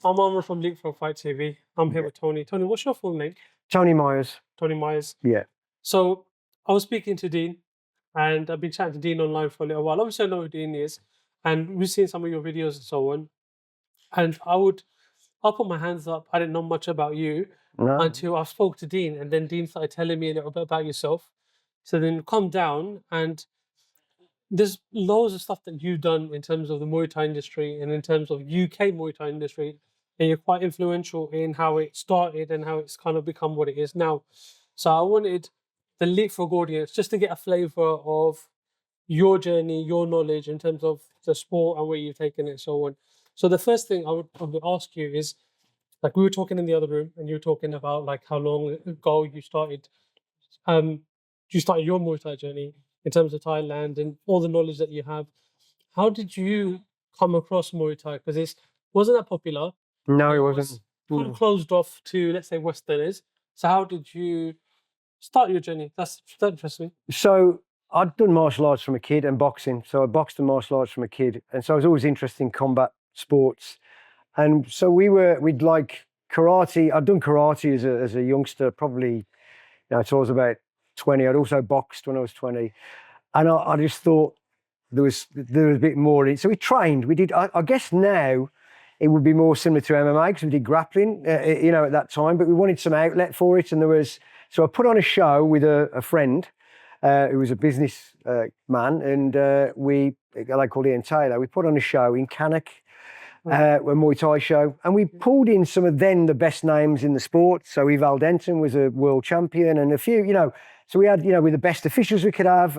I'm Amr from Leapfrog Fight TV. I'm here with Tony. Tony, what's your full name? Tony Myers. Tony Myers. Yeah. So I was speaking to Dean, and I've been chatting to Dean online for a little while. Obviously, I know who Dean is, and we've seen some of your videos and so on. And I'll put my hands up. I didn't know much about you until I spoke to Dean, and then Dean started telling me a little bit about yourself. So then calm down, and there's loads of stuff that you've done in terms of the Muay Thai industry and in terms of UK Muay Thai industry, and you're quite influential in how it started and how it's kind of become what it is now. So I wanted the Leapfrog audience just to get a flavour of your journey, your knowledge in terms of the sport and where you've taken it and so on. So the first thing I would ask you is, like we were talking in the other room and you were talking about like how long ago you started your Muay Thai journey in terms of Thailand and all the knowledge that you have. How did you come across Muay Thai? Because it wasn't that popular. No, it was wasn't. kind of closed off to, let's say, Westerners. So how did you start your journey? That interests me. So I'd done martial arts from a kid and boxing. So I boxed and martial arts from a kid. And so I was always interested in combat sports. And so we'd like karate. I'd done karate as a youngster, probably, until I was about 20. I'd also boxed when I was 20. And I just thought there was a bit more in it. So we trained. We did, I guess now it would be more similar to MMA because we did grappling, at that time, but we wanted some outlet for it. And so I put on a show with a friend who was a business man, and they called Ian Taylor. We put on a show in Cannock, a Muay Thai show, and we pulled in some of the best names in the sport. So Eval Denton was a world champion, and a few, so we had, with the best officials we could have,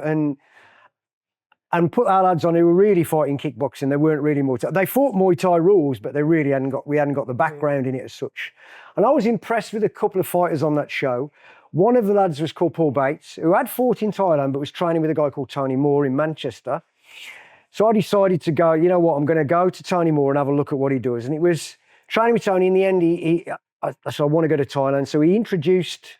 and put our lads on who were really fighting kickboxing. They weren't really Muay Thai. They fought Muay Thai rules, but we hadn't got the background in it as such. And I was impressed with a couple of fighters on that show. One of the lads was called Paul Bates, who had fought in Thailand, but was training with a guy called Tony Moore in Manchester. So I decided to go, you know what, I'm going to go to Tony Moore and have a look at what he does. And it was training with Tony. In the end, I want to go to Thailand. So he introduced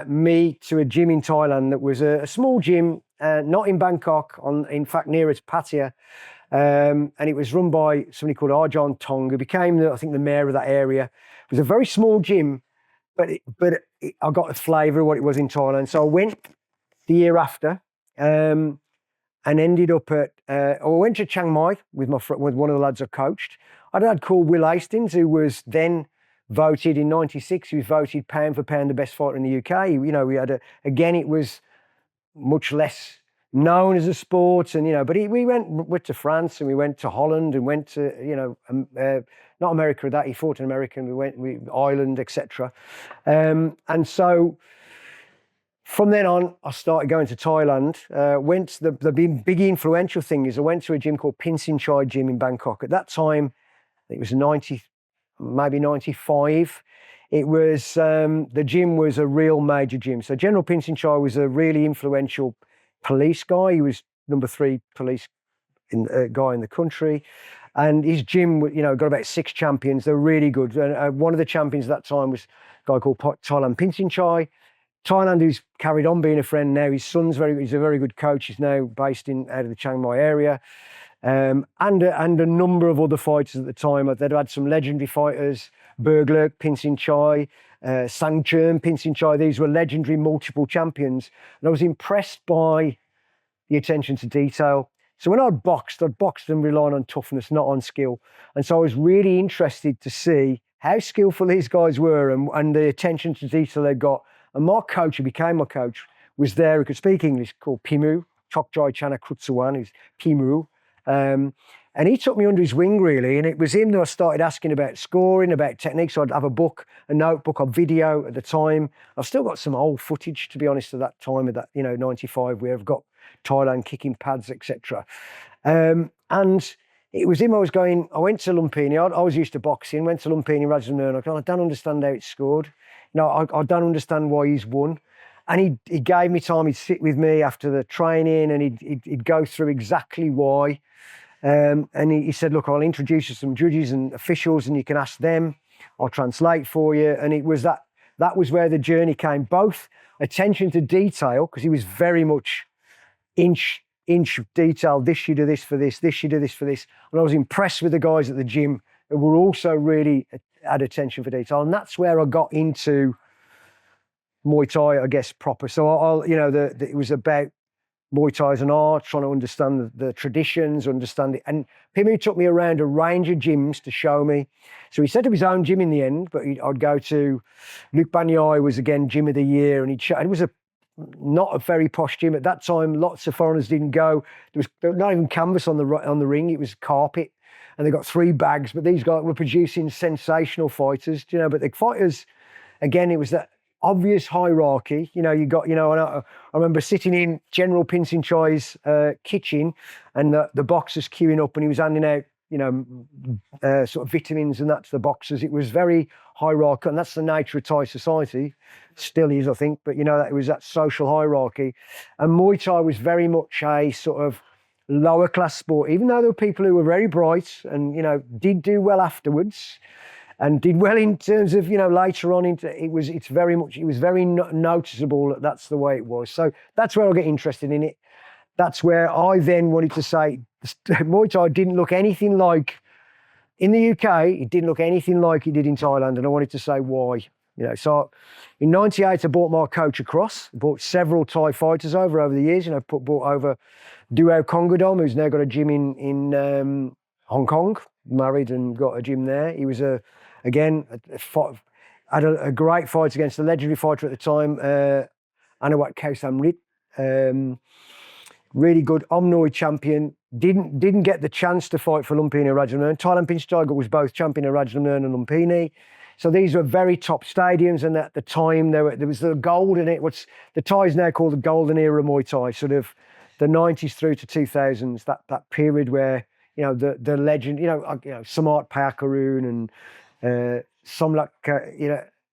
me to a gym in Thailand that was a small gym, not in Bangkok, in fact, near its Pattaya. And it was run by somebody called Arjan Tong, who became, I think, the mayor of that area. It was a very small gym, but I got a flavour of what it was in Thailand. So I went the year after and ended up I went to Chiang Mai with one of the lads I coached. I had a lad called Will Hastings, who was then voted in '96. He was voted pound for pound the best fighter in the UK. We had again, it was much less known as a sport, and but we went to France and we went to Holland and went to not America. That he fought in America. And we Ireland, etc. And so from then on, I started going to Thailand. The big influential thing is I went to a gym called Pinsin Chai Gym in Bangkok. At that time, I think it was 90, maybe 95. It was the gym was a real major gym. So General Pinsin Chai was a really influential police guy. He was number 3 police guy in the country, and his gym, got about 6 champions. They're really good. And one of the champions at that time was a guy called Thailand Pinsin Chai. Thailand, who's carried on being a friend now. His son's he's a very good coach. He's now based out of the Chiang Mai area. And a number of other fighters at the time. They'd had some legendary fighters, Berglurk, Pinsin Chai, Sangchurn, Pinsin Chai. These were legendary multiple champions. And I was impressed by the attention to detail. So when I'd boxed and relying on toughness, not on skill. And so I was really interested to see how skillful these guys were and the attention to detail they got. And my coach, who became my coach, was there, who could speak English, called Pimu, Chokjai Chana Krutsuwan, who's Pimu. And he took me under his wing, really, and it was him that I started asking about scoring, about techniques. So I'd have a notebook of video at the time. I've still got some old footage, to be honest, at that time, 95, where I've got Thailand kicking pads, etc. And it was him I went to Lumpini. I was used to boxing, went to Lumpini, Rajasthan. I don't understand how it's scored. I don't understand why he's won. And he gave me time. He'd sit with me after the training and he'd go through exactly why. And he said, look, I'll introduce you to some judges and officials and you can ask them. I'll translate for you. And it was that was where the journey came, both attention to detail, because he was very much inch detail. This you do this for this you do this for this. And I was impressed with the guys at the gym who were also really had attention for detail. And that's where I got into Muay Thai, I guess, proper. So it was about Muay Thai as an art, trying to understand the traditions, understand it. And Pimmy took me around a range of gyms to show me. So he set up his own gym in the end, but I'd go to Luke Banyai was again gym of the year, and it was not a very posh gym at that time. Lots of foreigners didn't go. There was not even canvas on the ring; it was carpet, and they got 3 bags. But these guys were producing sensational fighters, But the fighters, again, it was that obvious hierarchy. You got, and I remember sitting in General Pinsinchoi's kitchen, and the boxers queuing up, and he was handing out, sort of vitamins and that to the boxers. It was very hierarchical, and that's the nature of Thai society. Still is, I think, but it was that social hierarchy. And Muay Thai was very much a sort of lower class sport, even though there were people who were very bright and, did do well afterwards. And did well in terms of, later on it was very noticeable that that's the way it was. So that's where I get interested in it. That's where I then wanted to say Muay Thai didn't look anything like, in the UK, it didn't look anything like it did in Thailand. And I wanted to say why. So in 98, I brought my coach across, brought several Thai fighters over the years, brought over Duo Kongodom, who's now got a gym in Hong Kong, married and got a gym there. He was had a great fight against a legendary fighter at the time, Anawat Kausamrit. Really good Omnoid champion. Didn't get the chance to fight for Lumpini Rajamnern. Thailand Pinch was both champion of Rajamnern and Lumpini. So these were very top stadiums, and at the time there was the golden. The Thai is now called the golden era Muay Thai, sort of the 90s through to 2000s. That period where the legend, Samart Payakaroon and Somlak,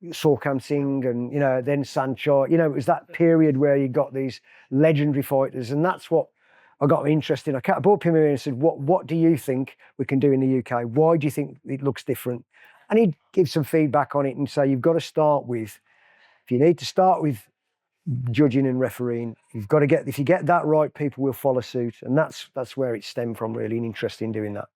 Sorkam Singh, and then Sanchar. It was that period where you got these legendary fighters, and that's what I got interested in. I brought him in and said, "What do you think we can do in the UK? Why do you think it looks different?" And he'd give some feedback on it and say, "You've got to start with. If you need to start with judging and refereeing, if you get that right, people will follow suit." And that's where it stemmed from, really, an interest in doing that.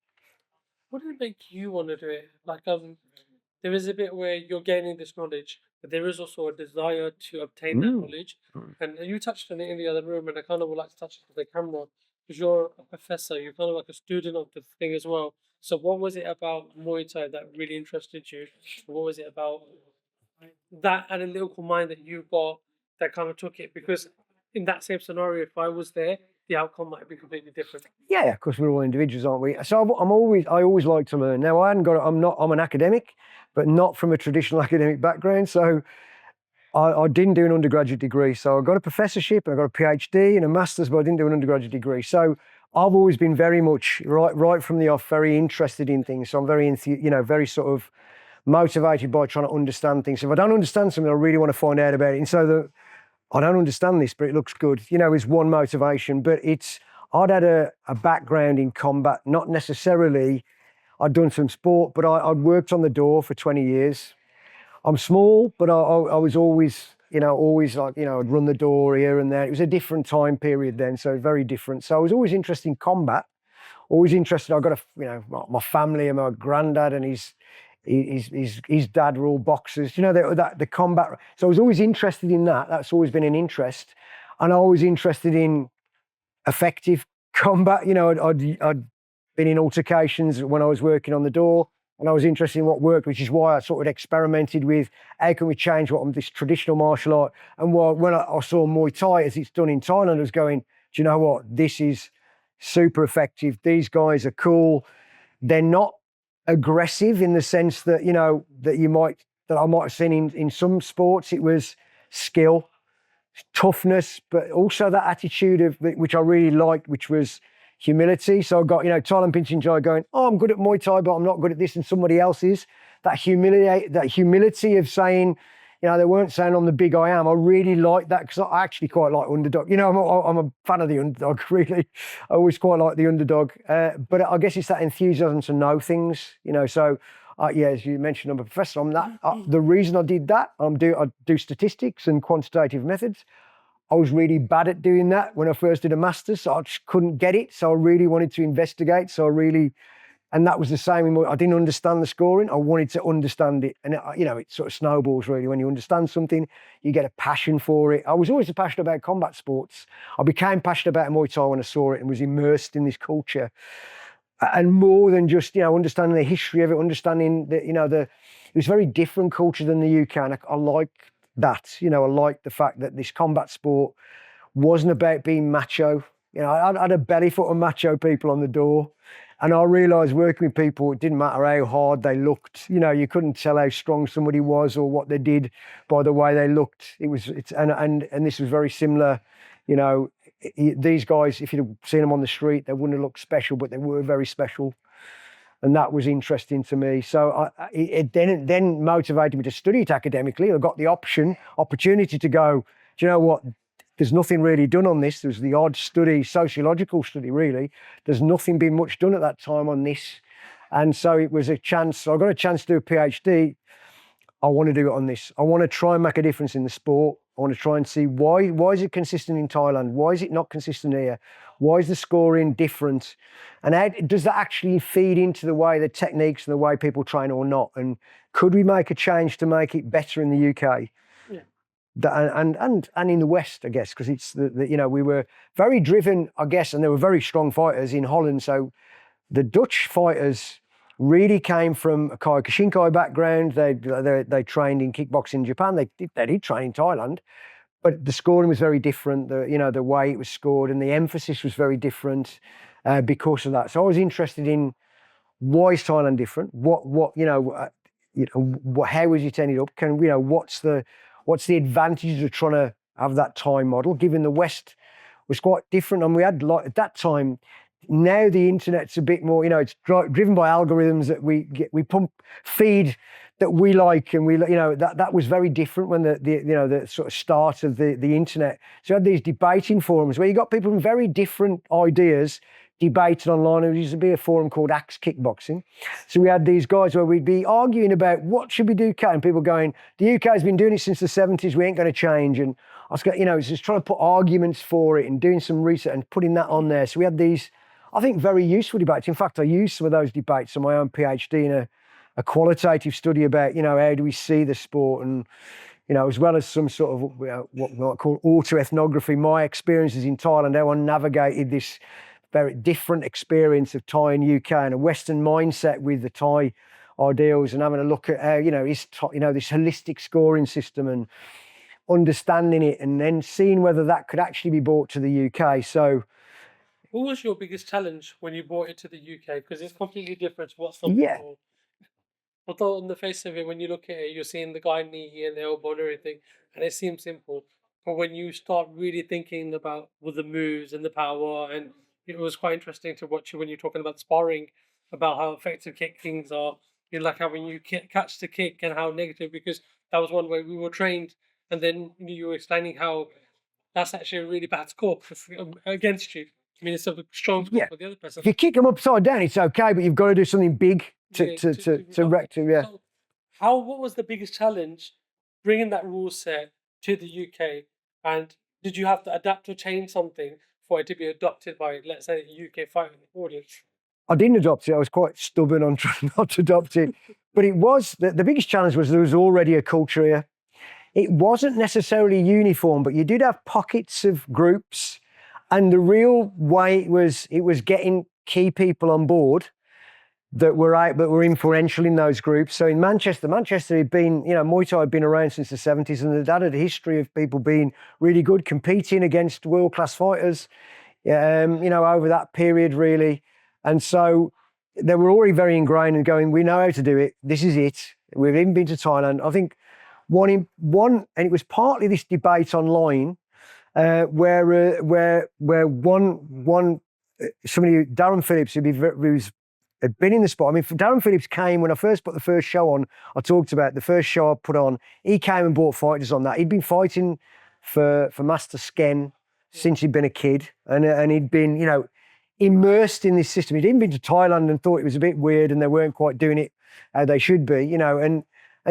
What did it make you want to do it? Like, there is a bit where you're gaining this knowledge, but there is also a desire to obtain that knowledge. And you touched on it in the other room, and I kind of would like to touch it to the camera because you're a professor, you're kind of like a student of the thing as well. So, what was it about Muay Thai that really interested you? What was it about that analytical mind that you got that kind of took it? Because in that same scenario, if I was there, the outcome might be completely different. Yeah, of course, we're all individuals, aren't we? So I always like to learn. Now, I'm an academic, but not from a traditional academic background. So I didn't do an undergraduate degree. So I got a professorship and I got a PhD and a master's, but I didn't do an undergraduate degree. So I've always been very much right from the off, very interested in things. So I'm very sort of motivated by trying to understand things. If I don't understand something, I really want to find out about it. And so I don't understand this, but it looks good, is one motivation. But I'd had a background in combat, not necessarily, I'd done some sport, but I'd worked on the door for 20 years. I'm small, but I was always like, I'd run the door here and there. It was a different time period then, so very different. So I was always interested in combat, always interested. I got my family and my granddad and his dad were all boxers, the combat. So I was always interested in that. That's always been an interest. And I was interested in effective combat. I'd been in altercations when I was working on the door, and I was interested in what worked, which is why I sort of experimented with how can we change this traditional martial art. And when I saw Muay Thai as it's done in Thailand, I was going, do you know what? This is super effective. These guys are cool. They're not aggressive in the sense that I might have seen in some sports. It was skill, toughness, but also that attitude which I really liked, which was humility. So I got Thailand Pinching Jai going, "Oh, I'm good at Muay Thai, but I'm not good at this," and somebody else is. That humility of saying, they weren't saying I'm the big I am. I really like that because I actually quite like underdog. I'm a fan of the underdog, really. I always quite like the underdog. But I guess it's that enthusiasm to know things, So, as you mentioned, I'm a professor. The reason I did that, I do statistics and quantitative methods. I was really bad at doing that when I first did a master's. So I just couldn't get it. So I really wanted to investigate. So I really And that was the same. I didn't understand the scoring. I wanted to understand it. And, it sort of snowballs really. When you understand something, you get a passion for it. I was always passionate about combat sports. I became passionate about Muay Thai when I saw it and was immersed in this culture. And more than just, understanding the history of it, understanding that, it was a very different culture than the UK. And I like that. I like the fact that this combat sport wasn't about being macho. I had a belly full of macho people on the door. And I realised working with people, it didn't matter how hard they looked. You couldn't tell how strong somebody was or what they did by the way they looked. And this was very similar. These guys, if you'd have seen them on the street, they wouldn't have looked special, but they were very special. And that was interesting to me. So it then motivated me to study it academically. I got the opportunity to go, do you know what? There's nothing really done on this. There's the odd study, sociological study, really. There's nothing been much done at that time on this. And so it was a chance. So I got a chance to do a PhD. I want to do it on this. I want to try and make a difference in the sport. I want to try and see why is it consistent in Thailand? Why is it not consistent here? Why is the scoring different? And how does that actually feed into the way the techniques and the way people train or not? And could we make a change to make it better in the UK? And in the West, I guess, because it's we were very driven, I guess, and they were very strong fighters in Holland. So the Dutch fighters really came from a Kyokushinkai background. They trained in kickboxing in Japan. They did train in Thailand, but the scoring was very different. The way it was scored and the emphasis was very different because of that. So I was interested in why is Thailand different? How is it ended up? What's the advantages of trying to have that Thai model, given the West was quite different. And we had, at that time, now the internet's a bit more, it's driven by algorithms that we pump feed that we like. And that was very different when the sort of start of the internet. So you had these debating forums where you got people with very different ideas debated online. There used to be a forum called Axe Kickboxing. So we had these guys where we'd be arguing about what should we do, Kat? And people going, the UK has been doing it since the 70s, we ain't going to change. And I was going, it's just trying to put arguments for it and doing some research and putting that on there. So we had these, I think, very useful debates. In fact, I used some of those debates on my own PhD in a qualitative study about, how do we see the sport and, as well as some sort of what we might call autoethnography, my experiences in Thailand, how I navigated this very different experience of Thai and UK and a Western mindset with the Thai ideals and having a look at how, this holistic scoring system and understanding it and then seeing whether that could actually be brought to the UK. So what was your biggest challenge when you brought it to the UK? Because it's completely different to what some people. Although on the face of it, when you look at it, you're seeing the guy knee here and the elbow and everything, and it seems simple. But when you start really thinking about the moves and the power, and it was quite interesting to watch you when you're talking about sparring, about how effective kick things are. Like how when you catch the kick and how negative, because that was one way we were trained, and then you were explaining how that's actually a really bad score against you. I mean, it's a strong score for the other person. If you kick them upside down, it's okay, but you've got to do something big to wreck to. Yeah. So what was the biggest challenge bringing that rule set to the UK? And did you have to adapt or change something for it to be adopted by, let's say, the UK fighting audience? I didn't adopt it. I was quite stubborn on trying not to adopt it. But it was, the biggest challenge was there was already a culture here. It wasn't necessarily uniform, but you did have pockets of groups. And the real way it was getting key people on board that were influential in those groups. So in Manchester had been, Muay Thai had been around since the 70s, and they'd had a history of people being really good, competing against world-class fighters, over that period, really. And so they were already very ingrained and going, we know how to do it. This is it. We've even been to Thailand. I think one, and it was partly this debate online, where one somebody, Darren Phillips, who's had been in the sport. I mean, Darren Phillips came when I first put the first show on. I talked about the first show I put on. He came and brought fighters on that. He'd been fighting for Master Sken since he'd been a kid, and he'd been, immersed in this system. He'd even been to Thailand and thought it was a bit weird, and they weren't quite doing it how they should be, And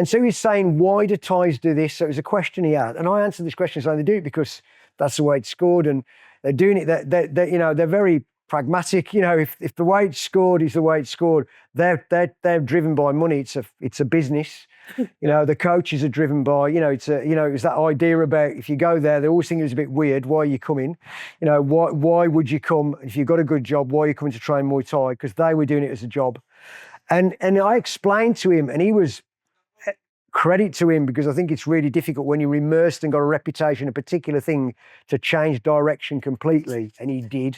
so he's saying, why do Thais do this? So it was a question he had, and I answered this question saying they do it because that's the way it's scored, and they're doing it. They're very pragmatic. You know, if the way it's scored is the way it's scored, they're driven by money. It's a business. You know, the coaches are driven by, you know, it's that idea about if you go there, they always think it was a bit weird. Why are you coming? You know, why would you come if you've got a good job? Why are you coming to train Muay Thai? Because they were doing it as a job. And I explained to him, and he was, credit to him, because I think it's really difficult when you're immersed and got a reputation, a particular thing, to change direction completely. And he did.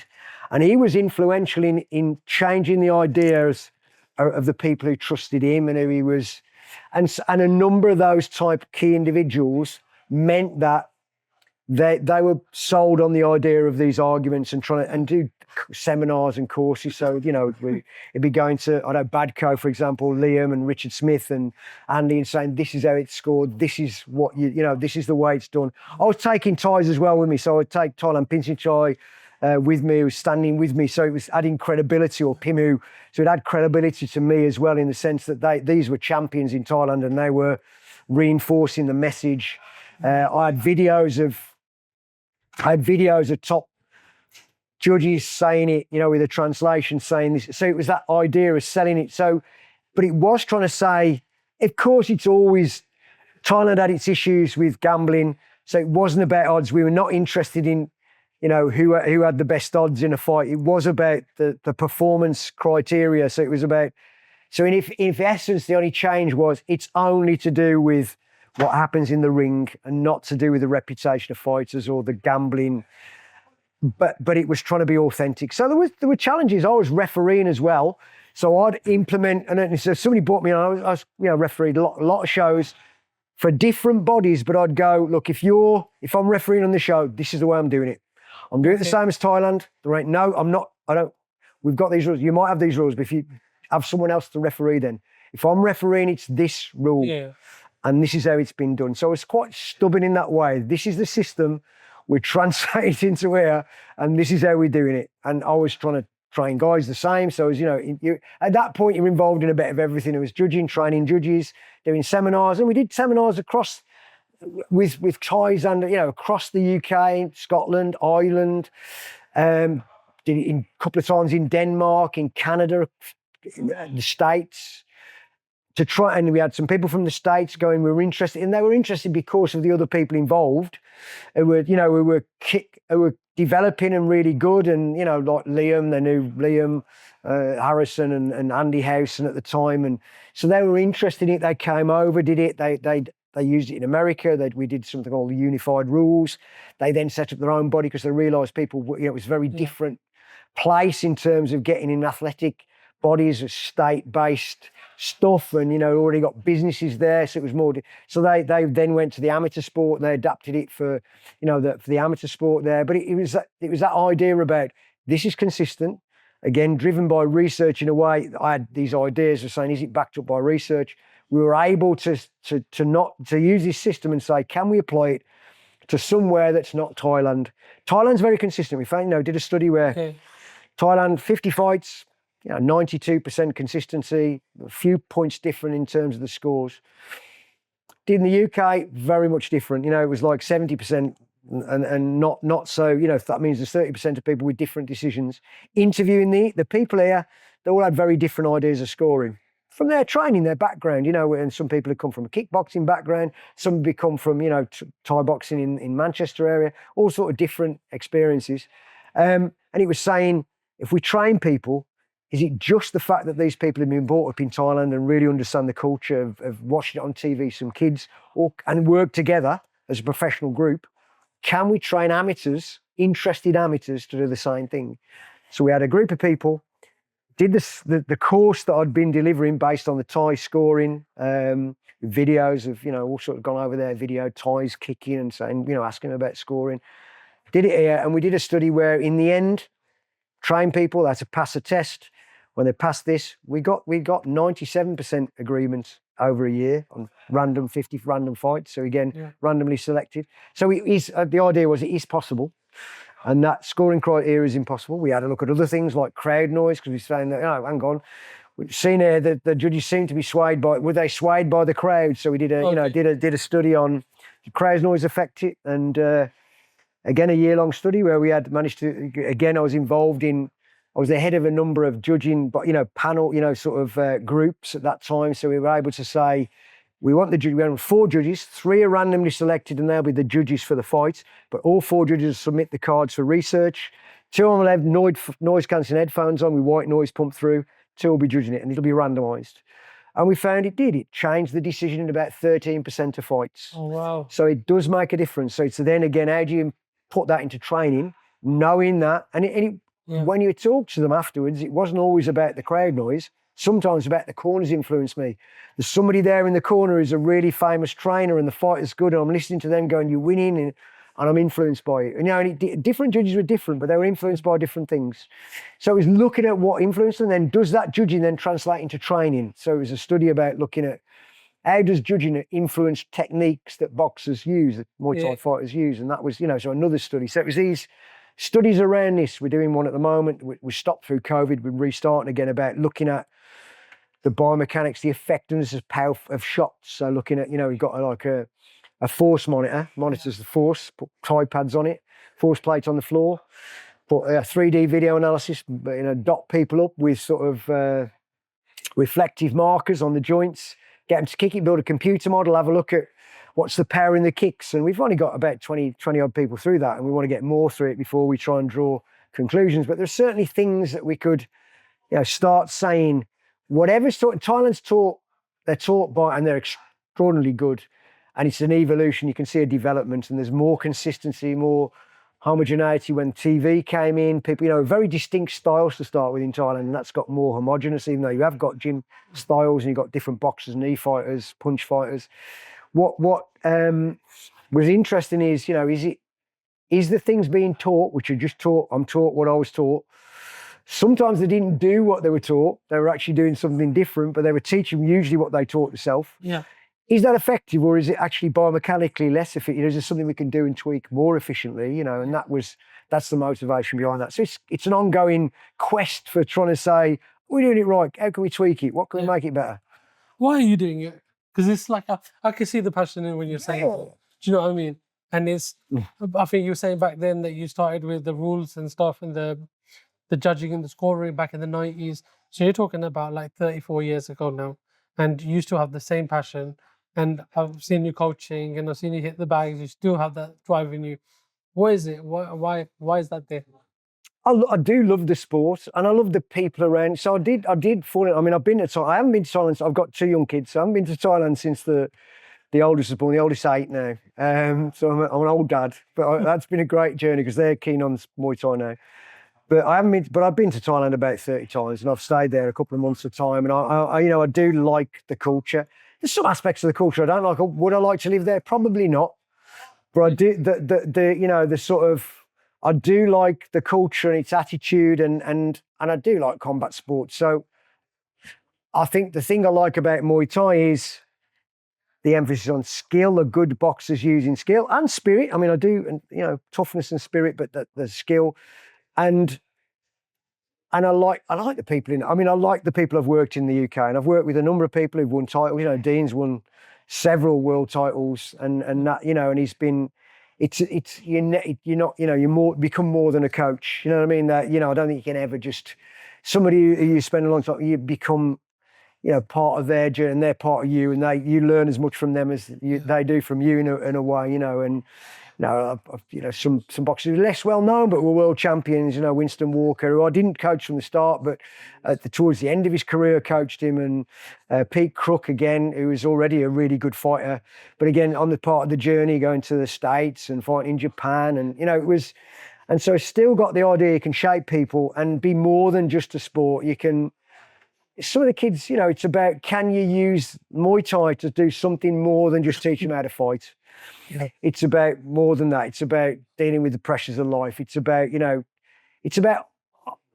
And he was influential in changing the ideas of the people who trusted him and who he was. And a number of those type key individuals meant that they were sold on the idea of these arguments and trying to and do seminars and courses. So, you know, it'd be going to, I know, Badco, for example, Liam and Richard Smith and Andy, and saying, this is how it's scored. This is what you know, this is the way it's done. I was taking ties as well with me. So I'd take Thailand Pinching Chai with me, who was standing with me. So it was adding credibility, or Pimu. So it had credibility to me as well, in the sense that these were champions in Thailand and they were reinforcing the message. I had videos of top judges saying it, you know, with a translation saying this. So it was that idea of selling it. So, but it was trying to say, of course, it's always, Thailand had its issues with gambling. So it wasn't about odds. We were not interested in, you know, who had the best odds in a fight. It was about the performance criteria. So it was about, so in essence, the only change was it's only to do with what happens in the ring and not to do with the reputation of fighters or the gambling. But it was trying to be authentic. So there were challenges. I was refereeing as well. So I'd implement, and so somebody brought me on, I was you know, refereed a lot of shows for different bodies, but I'd go, look, if I'm refereeing on the show, this is the way I'm doing it. I'm doing it the same as Thailand. There ain't we've got these rules. You might have these rules, but if you have someone else to referee, then if I'm refereeing, it's this rule. Yeah. And this is how it's been done. So I was quite stubborn in that way. This is the system. We're translating into here, and this is how we're doing it. And I was trying to train guys the same. So, as you know, at that point, you're involved in a bit of everything. It was judging, training judges, doing seminars, and we did seminars across with Thais and, you know, across the UK, Scotland, Ireland. Did it a couple of times in Denmark, in Canada, the States. To try, and we had some people from the States going, we were interested, and they were interested because of the other people involved who were, you know, who were developing and really good. And, you know, like Liam, they knew Liam Harrison and Andy Howson at the time. And so they were interested in it. They came over, did it. They used it in America. We did something called the Unified Rules. They then set up their own body because they realised people, you know, it was a very different place in terms of getting in athletic bodies of state-based stuff, and, you know, already got businesses there, so it was more. So they then went to the amateur sport. They adapted it for, you know, for the amateur sport there. But it was that idea about this is consistent, again driven by research in a way. I had these ideas of saying, is it backed up by research? We were able to use this system and say, can we apply it to somewhere that's not Thailand? Thailand's very consistent. We found, you know, did a study where Thailand 50 fights. You know, 92% consistency, a few points different in terms of the scores. In the UK, very much different. You know, it was like 70% and not so, you know, that means there's 30% of people with different decisions. Interviewing the people here, they all had very different ideas of scoring. From their training, their background, you know, and some people have come from a kickboxing background, some have come from, you know, Thai boxing in Manchester area, all sort of different experiences. And it was saying, if we train people, is it just the fact that these people have been brought up in Thailand and really understand the culture of watching it on TV, some kids, and work together as a professional group? Can we train amateurs, interested amateurs, to do the same thing? So we had a group of people, did the course that I'd been delivering based on the Thai scoring, videos of, you know, all sort of gone over there, video Thais kicking and saying, you know, asking them about scoring. Did it here, and we did a study where in the end, train people, they had to pass a test. When they passed this, we got 97% agreement over a year on 50 random fights. So again, randomly selected. So it is, the idea was it is possible, and that scoring criteria is impossible. We had a look at other things like crowd noise, because we're saying that, oh, hang on, we've seen here that the judges seem to be swayed by, were they swayed by the crowd? So we did you know, did a study on the crowd noise affect it, and again, a year-long study where we had managed to, again, I was involved in I was the head of a number of judging, but panel, sort of groups at that time. So we were able to say, we want 4 judges, 3 are randomly selected, and they'll be the judges for the fight. But all 4 judges submit the cards for research. 2 of them will have noise cancelling headphones on with white noise pumped through. 2 will be judging it, and it'll be randomised. And we found it did. It changed the decision in about 13% of fights. Oh, wow. So it does make a difference. So then again, how do you put that into training, knowing that? When you talk to them afterwards, it wasn't always about the crowd noise. Sometimes about the corners influenced me. There's somebody there in the corner who's a really famous trainer and the fight is good, and I'm listening to them going, you're winning, and I'm influenced by it. And different judges were different, but they were influenced by different things. So it was looking at what influenced them, then does that judging then translate into training? So it was a study about looking at how does judging influence techniques that boxers use, that Muay Thai fighters use? And that was, so another study. So it was these studies around this. We're doing one at the moment. We stopped through COVID. We're restarting again about looking at the biomechanics, the effectiveness of power of shots. So looking at, we've got like a force monitor, monitors the force, put Tide pads on it, force plates on the floor, put a 3D video analysis, dot people up with sort of reflective markers on the joints, get them to kick it, build a computer model, have a look at what's the power in the kicks. And we've only got about 20 odd people through that, and we want to get more through it before we try and draw conclusions. But there's certainly things that we could start saying, whatever's taught, Thailand's taught, they're taught by, and they're extraordinarily good. And it's an evolution. You can see a development, and there's more consistency, more homogeneity. When TV came in, people, very distinct styles to start with in Thailand, and that's got more homogenous, even though you have got gym styles and you've got different boxers, knee fighters, punch fighters. What was interesting is, is the things being taught, which are just taught, I'm taught what I was taught. Sometimes they didn't do what they were taught. They were actually doing something different, but they were teaching usually what they taught themselves. Yeah. Is that effective, or is it actually biomechanically less effective? Is there something we can do and tweak more efficiently? And that's the motivation behind that. So it's an ongoing quest for trying to say, we're doing it right. How can we tweak it? What can we make it better? Why are you doing it? Because it's like, I can see the passion in when you're saying it. Do you know what I mean? And I think you were saying back then that you started with the rules and stuff and the judging and the scoring back in the 90s. So you're talking about like 34 years ago now, and you still have the same passion. And I've seen you coaching, and I've seen you hit the bags. You still have that drive in you. What is it? Why is that there? I do love the sport, and I love the people around. So I did fall in. I mean, I've been to Thailand. I haven't been to Thailand. I've got 2 young kids, so I haven't been to Thailand since the oldest was born. The oldest 8 now. So I'm an old dad, but that's been a great journey because they're keen on Muay Thai now. But I've been to Thailand about 30 times, and I've stayed there a couple of months at a time. And I do like the culture. There's some aspects of the culture I don't like. Would I like to live there? Probably not. But I do the sort of, I do like the culture and its attitude, and I do like combat sports. So I think the thing I like about Muay Thai is the emphasis on skill, the good boxers using skill and spirit. I mean, I do, toughness and spirit, but the skill. And I like the people I like the people I've worked in the UK, and I've worked with a number of people who've won titles. Dean's won several world titles, and that, and he's been, you become more than a coach. You know what I mean? That, I don't think you can ever just, somebody who you spend a long time, you become, part of their journey, and they're part of you, and you learn as much from them as they do from you in a way, and some boxers are less well known, but were world champions. Winston Walker, who I didn't coach from the start, but towards the end of his career, coached him, and Pete Crook again, who was already a really good fighter, but again on the part of the journey, going to the States and fighting in Japan, and it was, and so I still got the idea you can shape people and be more than just a sport. You can. Some of the kids, it's about, can you use Muay Thai to do something more than just teach them how to fight? Yeah. It's about more than that. It's about dealing with the pressures of life. It's about, it's about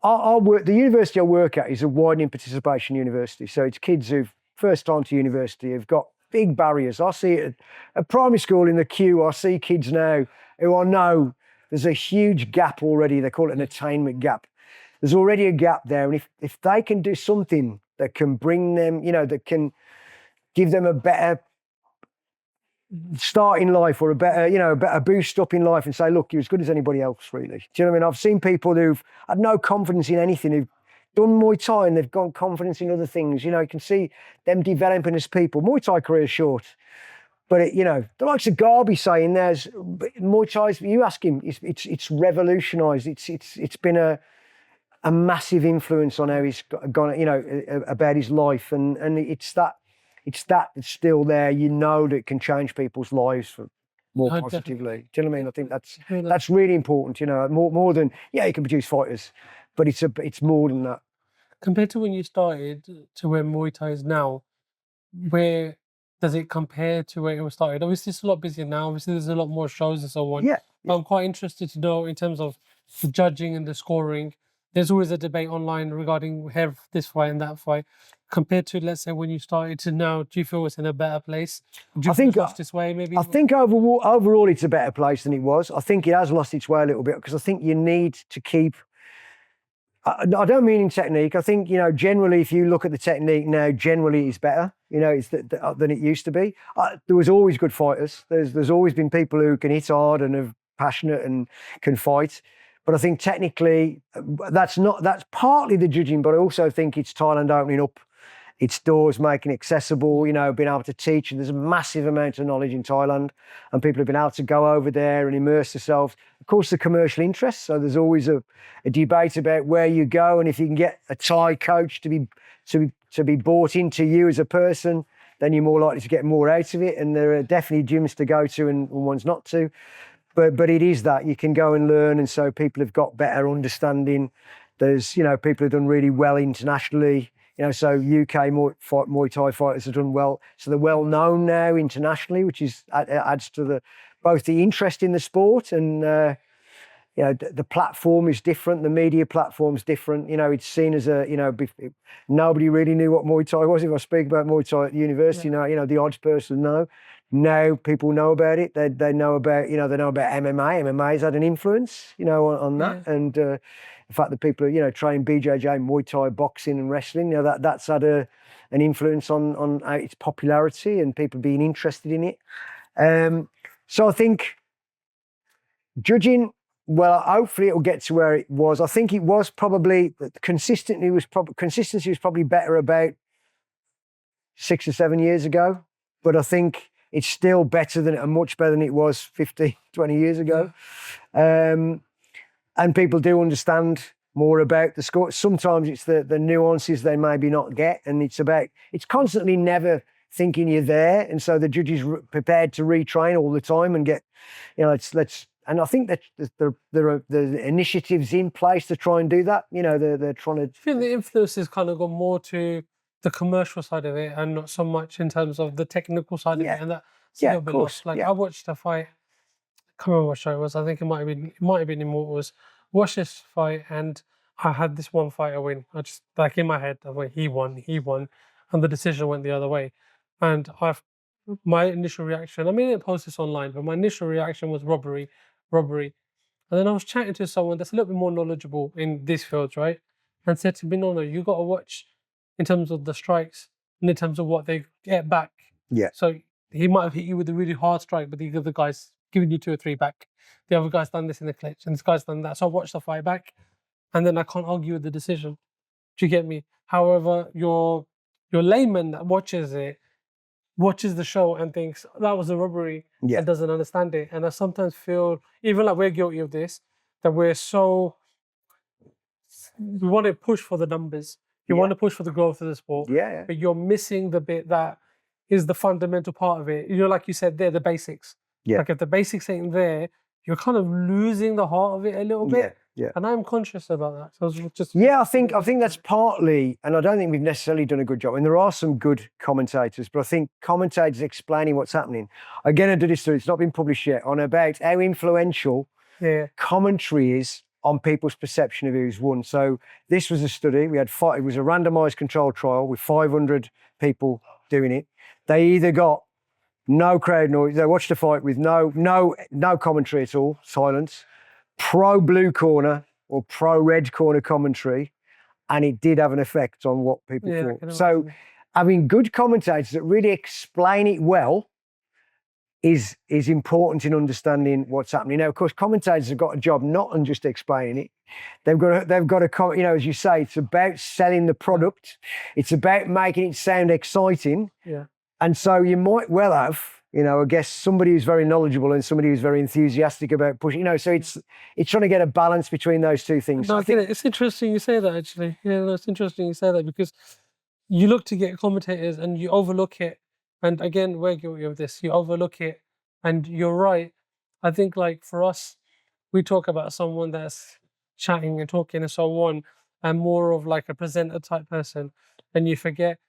our work. The university I work at is a widening participation university. So it's kids who've first time to university, have got big barriers. I see it at primary school in the queue. I see kids now who I know there's a huge gap already. They call it an attainment gap. There's already a gap there. And if they can do something that can bring them, that can give them a better start in life or a better, a better boost up in life and say, look, you're as good as anybody else, really. Do you know what I mean? I've seen people who've had no confidence in anything, who've done Muay Thai and they've got confidence in other things. You can see them developing as people. Muay Thai career is short. But the likes of Garby saying there's Muay Thai's. You ask him, it's revolutionised. It's been a massive influence on how he's gone. About his life, and it's that that's still there. That it can change people's lives for more positively. Do you know what I mean? I think that's really important. More than you can produce fighters, but it's more than that. Compared to when you started to where Muay Thai is now, where does it compare to where it was started? Obviously, it's a lot busier now. Obviously, there's a lot more shows and so on. Yeah. But I'm quite interested to know in terms of the judging and the scoring. There's always a debate online regarding have this fight and that fight. Compared to, let's say, when you started to now, do you feel it's in a better place? Do you think it's lost its way, maybe? I think overall it's a better place than it was. I think it has lost its way a little bit because I think you need to keep. I don't mean in technique. I think, generally, if you look at the technique now, generally it's better, it's than it used to be. There was always good fighters. There's always been people who can hit hard and are passionate and can fight. But I think technically that's partly the judging, but I also think it's Thailand opening up its doors, making it accessible, being able to teach. And there's a massive amount of knowledge in Thailand and people have been able to go over there and immerse themselves. Of course, the commercial interest. So there's always a debate about where you go and if you can get a Thai coach to be bought into you as a person, then you're more likely to get more out of it. And there are definitely gyms to go to and ones not to. But it is that you can go and learn. And so people have got better understanding. There's, people have done really well internationally. So UK Muay Thai fighters have done well. So they're well known now internationally, which adds to both the interest in the sport and the platform is different. The media platform is different. It's seen as nobody really knew what Muay Thai was. If I speak about Muay Thai at university, the odds person know. Now people know about it. They know about MMA. MMA's had an influence, on that, and the fact that people train BJJ, Muay Thai, boxing, and wrestling. That's had an influence on its popularity and people being interested in it. So I think judging. Well, hopefully it'll get to where it was. I think it was probably consistency was probably better about 6 or 7 years ago, but I think it's still much better than it was 15, 20 years ago. And people do understand more about the score. Sometimes it's the nuances they maybe not get, and it's constantly never thinking you're there, and so the judge is prepared to retrain all the time and get, and I think that there are initiatives in place to try and do that. They're trying to. I think the influence has kind of gone more to the commercial side of it and not so much in terms of the technical side of it. And that's a little bit lost. I watched a fight. I can't remember what show it was. I think it might have been Immortals. Watched this fight and I had this one fighter win. I just in my head, I went, he won, and the decision went the other way. And my initial reaction. I mean, I didn't post this online, but my initial reaction was robbery. And then I was chatting to someone that's a little bit more knowledgeable in these fields, right? And said to me, no, you got to watch in terms of the strikes and in terms of what they get back. Yeah. So he might have hit you with a really hard strike, but the other guy's giving you 2 or 3 back. The other guy's done this in the clinch and this guy's done that. So I watched the fight back and then I can't argue with the decision. Do you get me? However, your layman that watches the show and thinks that was a robbery and doesn't understand it. And I sometimes feel, even like we're guilty of this, that we want to push for the numbers. You want to push for the growth of the sport. But you're missing the bit that is the fundamental part of it. Like you said there, the basics. Like if the basics ain't there, you're kind of losing the heart of it a little bit. And I'm conscious about that. So I was just I think that's partly, and I don't think we've necessarily done a good job. And there are some good commentators, but I think commentators explaining what's happening. Again, I did this story, it's not been published yet, on about how influential commentary is on people's perception of who's won. So this was a study. It was a randomized controlled trial with 500 people doing it. They either got no crowd noise, they watched the fight with no commentary at all, silence, pro blue corner or pro red corner commentary, and it did have an effect on what people thought. So having good commentators that really explain it well is important in understanding what's happening. Now, of course, commentators have got a job not on just explaining it. They've got to, you know, as you say, it's about selling the product. It's about making it sound exciting. Yeah. And so you might well have, you know, I guess somebody who's very knowledgeable and somebody who's very enthusiastic about pushing, you know, so it's trying to get a balance between those two things. No, I get it. It's interesting you say that, actually. Yeah, no, it's interesting you say that, because you look to get commentators and you overlook it. And again, we're guilty of this. You overlook it, and you're right. I think, like, for us, we talk about someone that's chatting and talking and so on, and more of like a presenter type person, and you forget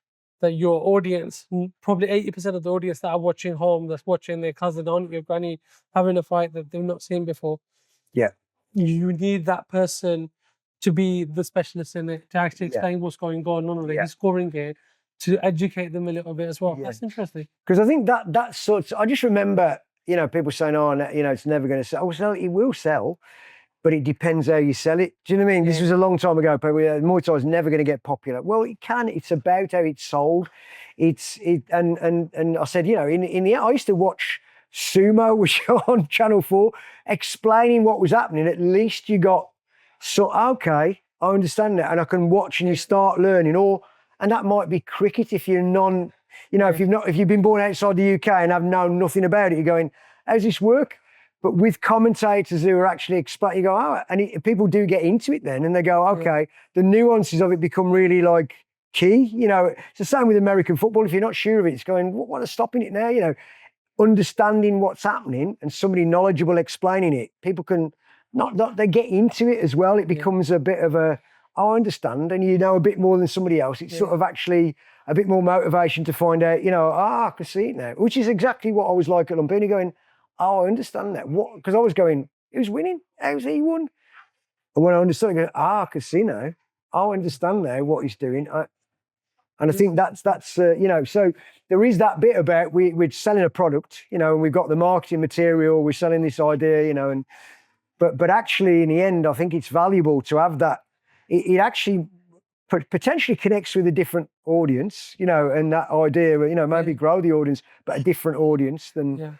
that your audience, probably 80% of the audience that are watching home, that's watching their cousin, aunt, your granny having a fight that they've not seen before. Yeah. You need that person to be the specialist in it, to actually explain what's going on, not only he's scoring it, to educate them a little bit as well. That's interesting. Because I think that's sort of, I just remember, you know, people saying, oh, you know, it's never going to sell. Oh, so it will sell, but it depends how you sell it. Do you know what I mean? This was a long time ago, but Muay Thai is never going to get popular. Well, it can. It's about how it's sold. And I said, you know, in the I used to watch Sumo, which on Channel 4, explaining what was happening. At least you got, so okay, I understand that, and I can watch, and you start learning. And that might be cricket if you're you know, if you've been born outside the UK and have known nothing about it, you're going, how's this work? But with commentators who are actually explaining, you go, oh, and people do get into it then, and they go, okay, the nuances of it become really like key. You know, it's the same with American football. If you're not sure of it, it's going, what is stopping it now? You know, understanding what's happening and somebody knowledgeable explaining it, people can they get into it as well. It becomes a bit of a, oh, I understand, and you know a bit more than somebody else. It's sort of actually a bit more motivation to find out, you know, I can see it now, which is exactly what I was like at Lumpini, going, oh, I understand that. What? Because I was going, who's winning? How's he won? And when I understood, I go, I can see now. I understand now what he's doing. And I think that's you know, so there is that bit about we're selling a product, you know, and we've got the marketing material, we're selling this idea, you know, and but actually in the end, I think it's valuable to have that. It actually potentially connects with a different audience, you know, and that idea, you know, maybe grow the audience, but a different audience than. Yeah.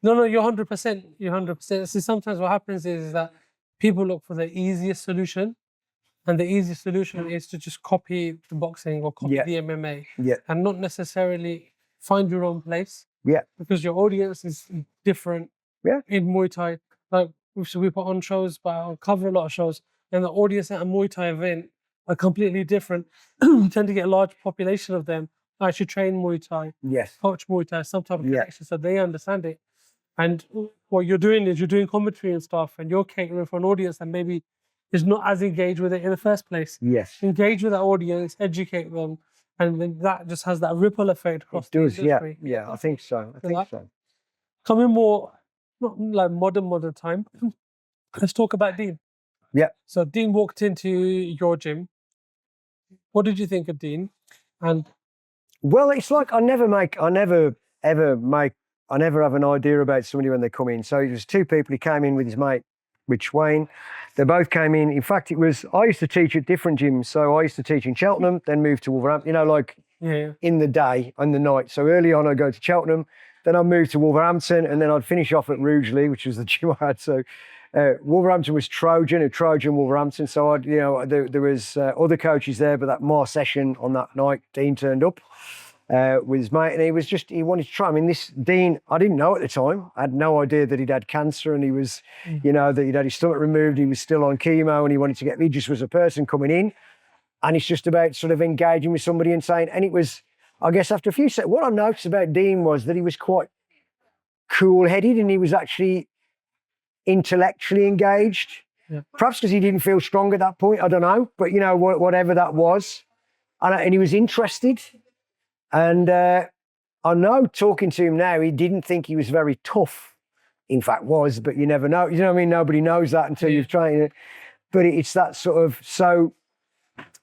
No, you're 100%. You're 100%. See, sometimes what happens is that people look for the easiest solution, and the easiest solution is to just copy the boxing or copy the MMA, and not necessarily find your own place. Yeah. Because your audience is different. Yeah. In Muay Thai, like we put on shows, but I'll cover a lot of shows, and the audience at a Muay Thai event are completely different. You tend to get a large population of them actually train Muay Thai, coach Muay Thai, some type of connection, so they understand it. And what you're doing is you're doing commentary and stuff, and you're catering for an audience that maybe is not as engaged with it in the first place. Yes. Engage with that audience, educate them, and then that just has that ripple effect across the industry. Yeah, I think so. I think so. Coming more, not like modern time, let's talk about Dean. Yeah. So Dean walked into your gym. What did you think of Dean? And well, it's like I never have an idea about somebody when they come in. So it was two people. He came in with his mate, Rich Wayne. They both came in. In fact, I used to teach at different gyms. So I used to teach in Cheltenham, then moved to Wolverhampton, you know, like in the day and the night. So early on, I'd go to Cheltenham, then I'd move to Wolverhampton, and then I'd finish off at Rugeley, which was the gym I had. So Wolverhampton was Trojan, Wolverhampton. So there was other coaches there, but that more session on that night, Dean turned up with his mate, and he wanted to try. I mean, this Dean, I didn't know at the time. I had no idea that he'd had cancer, and he was, you know, that he'd had his stomach removed. He was still on chemo, and he wanted to get. He just was a person coming in, and it's just about sort of engaging with somebody and saying. And it was, I guess, after a few seconds, what I noticed about Dean was that he was quite cool-headed, and he was actually intellectually engaged. Yeah. Perhaps because he didn't feel strong at that point. I don't know, but you know, whatever that was, and he was interested. And I know, talking to him now, he didn't think he was very tough. In fact, was, but you never know. You know what I mean? Nobody knows that until you've tried it. But it's that sort of, so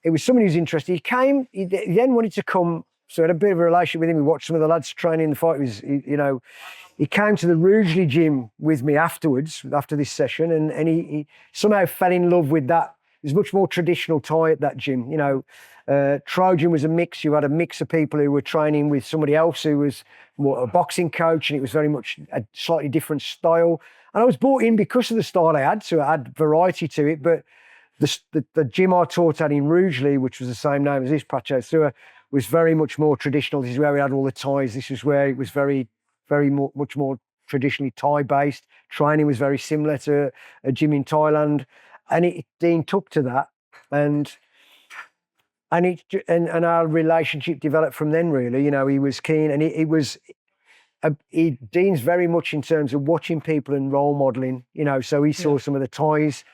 it was somebody who's interested. He then wanted to come, so I had a bit of a relationship with him. We watched some of the lads training the fight. He came to the Rugeley gym with me afterwards, after this session, and he somehow fell in love with that. There's much more traditional Thai at that gym. You know, Trojan was a mix. You had a mix of people who were training with somebody else who was more a boxing coach, and it was very much a slightly different style. And I was brought in because of the style I had, so I had variety to it. But the gym I taught at in Rugeley, which was the same name as this, Pracho Sua, was very much more traditional. This is where we had all the Thais. This is where it was much more traditionally Thai based. Training was very similar to a gym in Thailand, and Dean took to that, and our relationship developed from then. Really, you know, he was keen, and Dean's very much in terms of watching people and role modeling. You know, so he saw some of the Thais.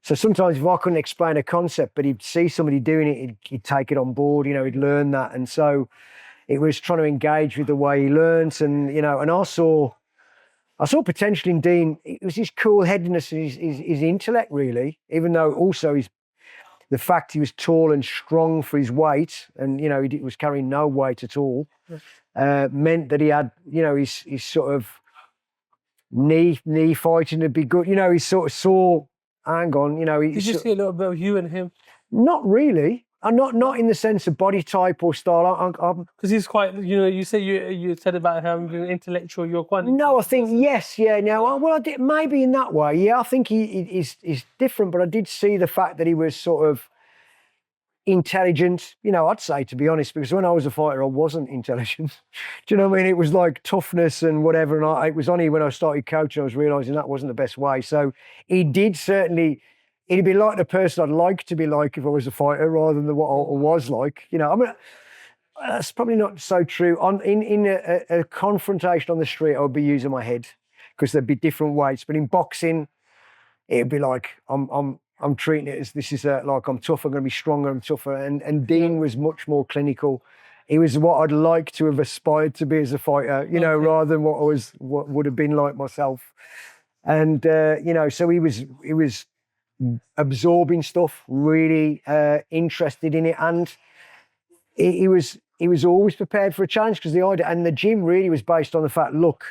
So sometimes if I couldn't explain a concept, but he'd see somebody doing it, he'd take it on board. You know, he'd learn that, and so it was trying to engage with the way he learnt, and you know, and I saw potential in Dean. It was his cool headedness and his intellect, really, even though also the fact he was tall and strong for his weight, and you know, he was carrying no weight at all, meant that he had, you know, his sort of knee fighting would be good. You know, he sort of saw, hang on, you know. Did you see a little bit of you and him? Not really. I'm not in the sense of body type or style. Because he's quite, you know, you say you said about him being intellectual. You're quite. No, I think yes, yeah. No, well, I did maybe in that way. Yeah, I think he's different, but I did see the fact that he was sort of intelligent. You know, I'd say, to be honest, because when I was a fighter, I wasn't intelligent. Do you know what I mean? It was like toughness and whatever. And it was only when I started coaching I was realising that wasn't the best way. So he did certainly. He'd be like the person I'd like to be like if I was a fighter, rather than what I was like. You know, I mean, that's probably not so true. In a confrontation on the street, I would be using my head because there'd be different weights. But in boxing, it'd be like I'm treating it as this is like I'm tough. I'm going to be stronger. I'm tougher. And Dean was much more clinical. He was what I'd like to have aspired to be as a fighter. You know, rather than what would have been like myself. And you know, so he was absorbing stuff, really interested in it, and he was always prepared for a challenge, because the idea and the gym really was based on the fact, look,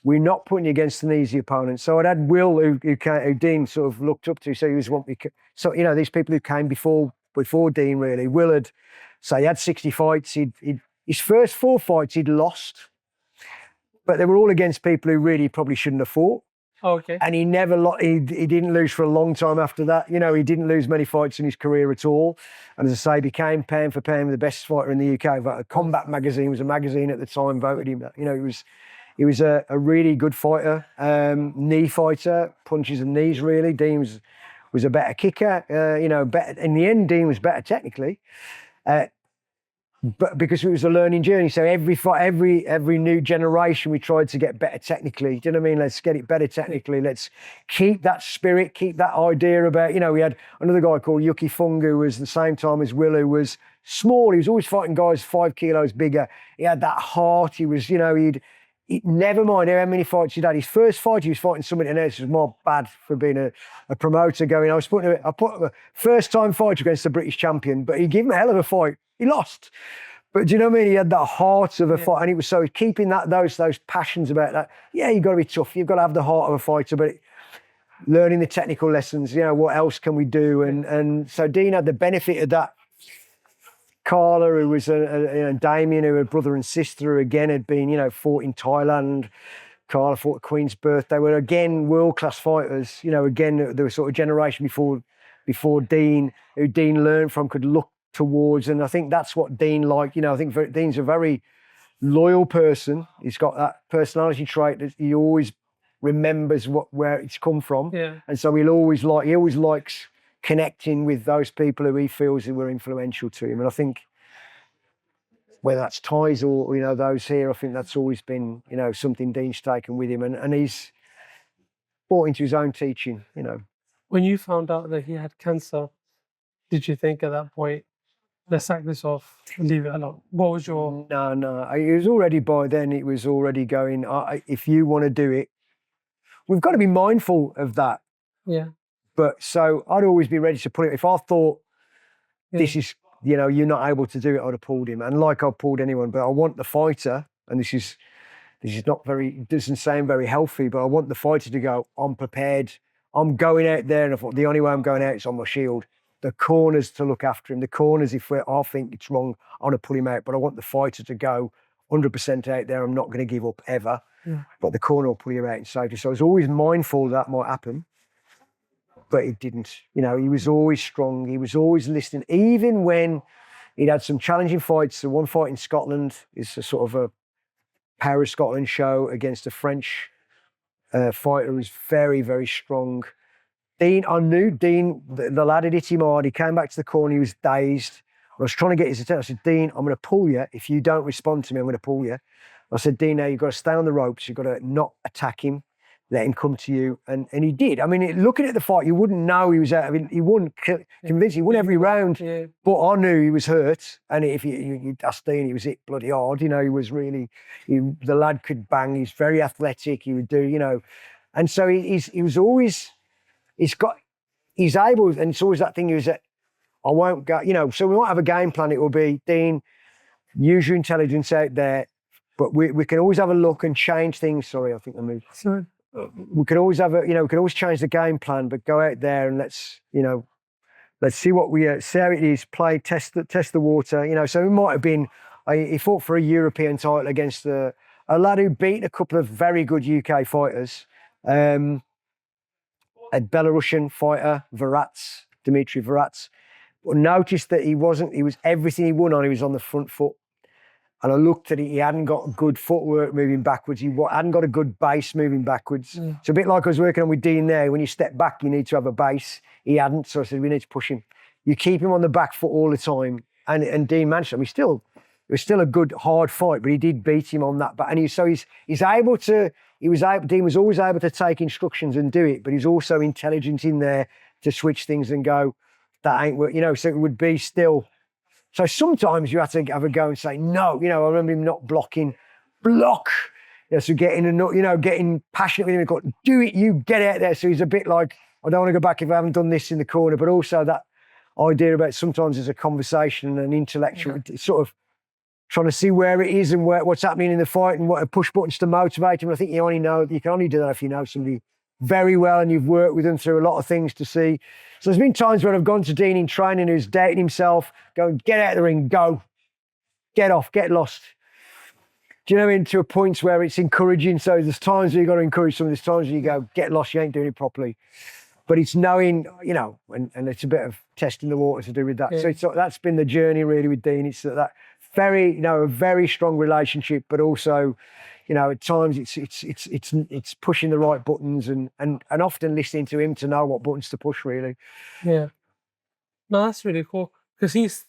we're not putting you against an easy opponent. So I'd had Will, who Dean sort of looked up to, so he was so you know, these people who came before Dean, really. Will had, say, he had 60 fights. His first 4 fights he'd lost, but they were all against people who really probably shouldn't have fought. Oh, okay. And he never he didn't lose for a long time after that. You know, he didn't lose many fights in his career at all. And as I say, became pound for pound the best fighter in the UK. Combat Magazine was a magazine at the time, voted him. You know, he was a really good fighter, knee fighter, punches and knees, really. Dean was a better kicker. You know, better in the end. Dean was better technically. But because it was a learning journey, so every new generation, we tried to get better technically. Do you know what I mean? Let's get it better technically. Let's keep that spirit, keep that idea about, you know, we had another guy called Yuki Fung, who was the same time as Will, who was small. He was always fighting guys 5 kilos bigger. He had that heart. He was, you know, he'd never mind how many fights he'd had. His first fight, he was fighting somebody, and this was more bad for being a promoter going. I put a first time fight against the British champion, but he gave him a hell of a fight. He lost. But do you know what I mean? He had that heart of a fight, and it was so keeping those passions about that. Yeah, you've got to be tough. You've got to have the heart of a fighter, but learning the technical lessons, you know, what else can we do? And so Dean had the benefit of that. Carla, who was Damien, who were brother and sister, who again had been, you know, fought in Thailand. Carla fought at Queen's Birth. They were again world-class fighters. You know, again, they were sort of generation before Dean, who Dean learned from, could look towards. And I think that's what Dean liked. You know, I think Dean's a very loyal person. He's got that personality trait that he always remembers where it's come from. Yeah. And so he always likes connecting with those people who he feels who were influential to him. And I think whether that's Thais or, you know, those here, I think that's always been, you know, something Dean's taken with him, and he's bought into his own teaching, you know. When you found out that he had cancer, did you think at that point, let's sack this off and leave it alone? What was your... No. It was already, by then, it was already going, if you want to do it, we've got to be mindful of that. Yeah. But so I'd always be ready to pull it. If I thought this is, you know, you're not able to do it, I'd have pulled him. And like I've pulled anyone, but I want the fighter, and this is not very, it doesn't sound very healthy, but I want the fighter to go, I'm prepared. I'm going out there, and I thought the only way I'm going out is on my shield. the corners to look after him. The corners, if I think it's wrong, I want to pull him out, but I want the fighter to go 100% out there. I'm not going to give up ever. Yeah. But the corner will pull you out in safety. So I was always mindful that might happen, but it didn't. You know, he was always strong. He was always listening, even when he'd had some challenging fights. The one fight in Scotland is a sort of a Power of Scotland show against a French fighter who's very, very strong. Dean, I knew Dean, the lad had hit him hard. He came back to the corner, he was dazed. I was trying to get his attention. I said, Dean, I'm going to pull you. If you don't respond to me, I'm going to pull you. I said, Dean, now you've got to stay on the ropes. You've got to not attack him. Let him come to you. And he did. I mean, looking at the fight, you wouldn't know he was out. I mean, he won convinced. He won every round. Yeah. But I knew he was hurt. And if you asked Dean, he was hit bloody hard. You know, he was really, the lad could bang. He's very athletic. He would do, you know. And so he was always, he's able, and it's always that thing, I won't go, you know, so we might have a game plan. It will be, Dean, use your intelligence out there, but we can always have a look and change things. Sorry, I think I moved. Sorry. We can always have we can always change the game plan, but go out there and let's see what see how it is, play, test the water, you know. So it might have been, he fought for a European title against a lad who beat a couple of very good UK fighters. A Belarusian fighter, Dmitry Varats. But noticed that he was everything he won on, he was on the front foot. And I looked at it, he hadn't got good footwork moving backwards. He hadn't got a good base moving backwards. Mm. It's a bit like I was working on with Dean there. When you step back, you need to have a base. He hadn't, so I said, we need to push him. You keep him on the back foot all the time. And Dean managed him. It was still a good, hard fight, but he did beat him on that back. And Dean was always able to take instructions and do it, but he's also intelligent in there to switch things and go, that ain't work, you know, so it would be still. So sometimes you have to have a go and say, no, you know, I remember him not blocking, block. You know, so getting passionate with him, got, do it, you get out there. So he's a bit like, I don't want to go back if I haven't done this in the corner, but also that idea about sometimes there's a conversation and an intellectual sort of trying to see where it is and what's happening in the fight and what push buttons to motivate him. I think you can only do that if you know somebody very well and you've worked with them through a lot of things to see. So there's been times when I've gone to Dean in training who's doubting himself, going, get out of the ring, go, get off, get lost. Do you know what I mean? To a point where it's encouraging. So there's times where you've got to encourage someone, there's times where you go, get lost, you ain't doing it properly. But it's knowing, you know, and it's a bit of testing the water to do with that. Yeah. So that's been the journey really with Dean. It's that very, you know, a very strong relationship, but also, you know, at times it's pushing the right buttons and often listening to him to know what buttons to push, really. Yeah. No, that's really cool. Because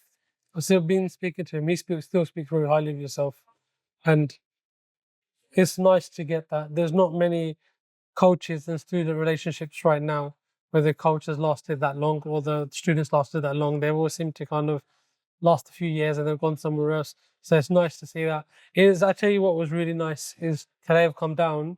I've still been speaking to him, he still speaks very highly of yourself. And it's nice to get that. There's not many coaches and student relationships right now where the coach has lasted that long or the students lasted that long. They all seem to kind of last a few years and they've gone somewhere else. So it's nice to see that. I tell you what was really nice is today I've come down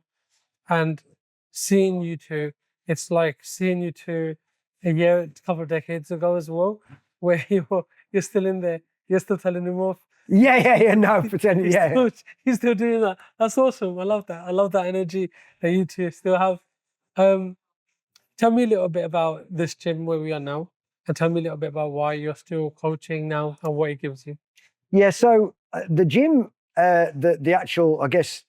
and seeing you two, it's like seeing you two a couple of decades ago as well, where you're still in there, you're still telling him off. Yeah, no, pretending, yeah. He's still doing that. That's awesome. I love that. I love that energy that you two still have. Tell me a little bit about this gym where we are now. And tell me a little bit about why you're still coaching now and what it gives you. Yeah, so the gym, the actual, I guess,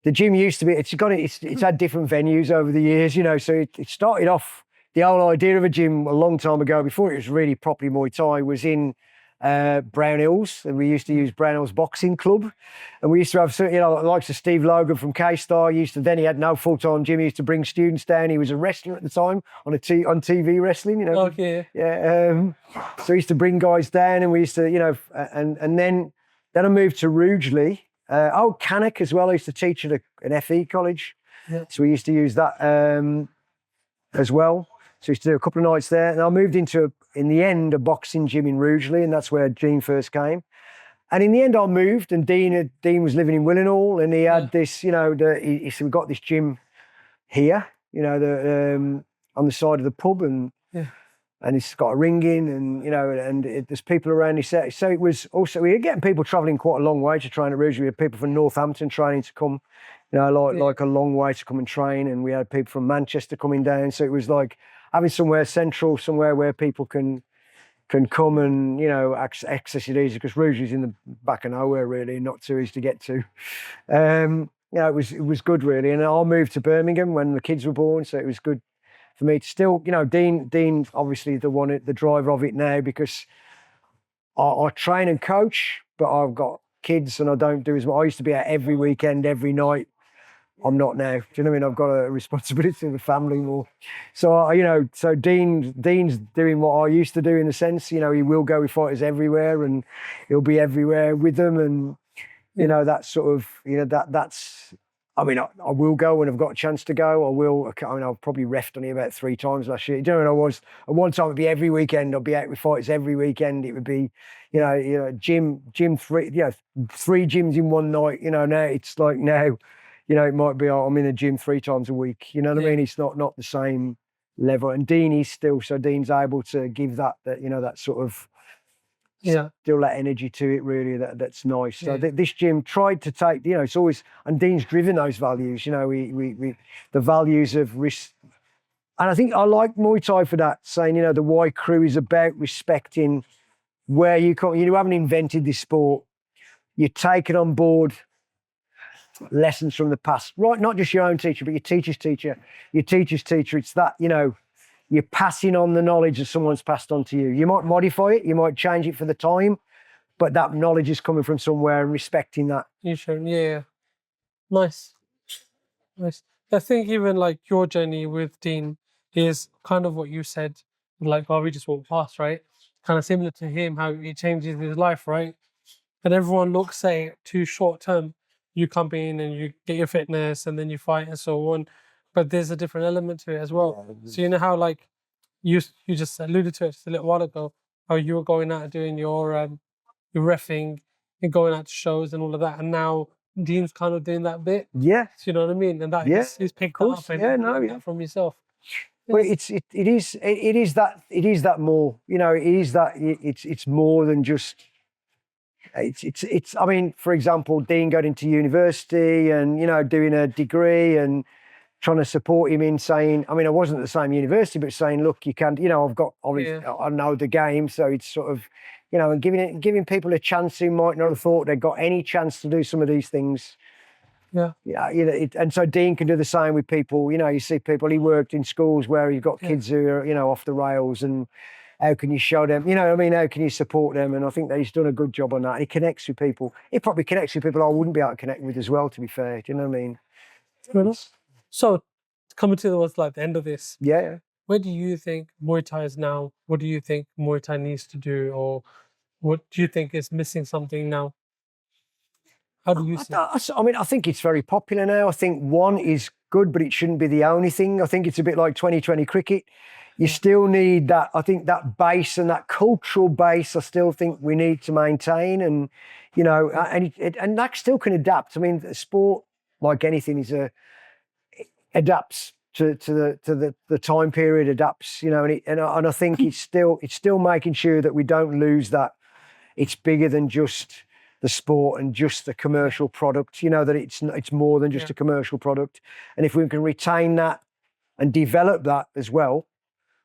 the gym used to be, it's had different venues over the years, you know, so it started off, the whole idea of a gym a long time ago, before it was really properly Muay Thai, was in Brown Hills, and we used to use Brown Hills Boxing Club, and we used to have, you know, the likes of Steve Logan from K-Star. He had no full-time gym. He used to bring students down. He was a wrestler at the time on TV wrestling, you know. Okay. Yeah. So he used to bring guys down, and we used to, you know, and then I moved to Rugeley. Cannock as well. I used to teach at an FE college, so we used to use that as well. So we used to do a couple of nights there, and I moved into, in the end, a boxing gym in Rugeley, and that's where Dean first came. And in the end, I moved, and Dean was living in Willenhall, and he had this, you know, he said, we've got this gym here, you know, on the side of the pub, and it's got a ring in, and, you know, and there's people around. He said, so it was also, we were getting people travelling quite a long way to train at Rugeley. We had people from Northampton training to come, you know, like a long way to come and train, and we had people from Manchester coming down. So it was like having somewhere central, somewhere where people can come and, you know, access it easy, because Rouge is in the back of nowhere really, not too easy to get to. Yeah, it was good really. And I moved to Birmingham when the kids were born, so it was good for me to still, you know, Dean obviously the driver of it now, because I train and coach, but I've got kids and I don't do as much. I used to be out every weekend, every night. I'm not now. Do you know what I mean? I've got a responsibility of the family more. So, you know, so Dean's doing what I used to do, in a sense. You know, he will go with fighters everywhere and he'll be everywhere with them. And, you know, that's sort of, you know, that's, I mean, I will go when I've got a chance to go. I will. I mean, I've probably refed on here about 3 times last year. Do you know what I was? At one time, it'd be every weekend. I'd be out with fighters every weekend. It would be, you know, gym 3, you know, 3 gyms in one night. You know, now it's like now, you know, it might be I'm in the gym 3 times a week. You know what I mean? It's not the same level. And Dean is still, so Dean's able to give that you know, that sort of, still that energy to it really, that's nice. So this gym tried to take, you know, it's always, and Dean's driven those values, you know, we the values of risk. And I think I like Muay Thai for that, saying, you know, the Y crew is about respecting where you come. You haven't invented this sport. You're taking on board lessons from the past, right? Not just your own teacher, but your teacher's teacher, your teacher's teacher. It's that, you know, you're passing on the knowledge that someone's passed on to you. You might modify it, you might change it for the time, but that knowledge is coming from somewhere, and respecting that. You should, yeah. Nice. I think even like your journey with Dean is kind of what you said, like, oh, we just walked past, right? Kind of similar to him, how he changes his life, right? And everyone looks, say, too short term. You come in and you get your fitness and then you fight and so on. But there's a different element to it as well. So you know how, like, you just alluded to it just a little while ago, how you were going out doing your reffing and going out to shows and all of that, and now Dean's kind of doing that bit. Yeah. So you know what I mean? And that he's picked that up and from yourself. Well, it is that more, you know, it's more than just, it's I mean, for example, Dean going into university and, you know, doing a degree and trying to support him in saying, I mean, I wasn't at the same university, but saying, look, you can, you know, I know the game. So it's sort of, you know, and giving people a chance who might not have thought they'd got any chance to do some of these things. Yeah, you know, and so Dean can do the same with people. You know, you see people, he worked in schools where you've got kids who are, you know, off the rails, and how can you show them, you know what I mean, how can you support them? And I think that he's done a good job on that. He connects with people. He probably connects with people I wouldn't be able to connect with as well, to be fair. Do you know what I mean? Fair enough. So coming towards like the end of this, yeah. Where do you think Muay Thai is now? What do you think Muay Thai needs to do, or what do you think is missing something now? How do you see it? I mean, I think it's very popular now. I think one is good, but it shouldn't be the only thing. I think it's a bit like 2020 cricket. You still need that, I think, that base and that cultural base, I still think we need to maintain. And, you know, and that still can adapt. I mean, the sport, like anything, adapts to the time period, adapts, you know, and I think it's still making sure that we don't lose that. It's bigger than just the sport and just the commercial product, you know, that it's more than just a commercial product. And if we can retain that and develop that as well,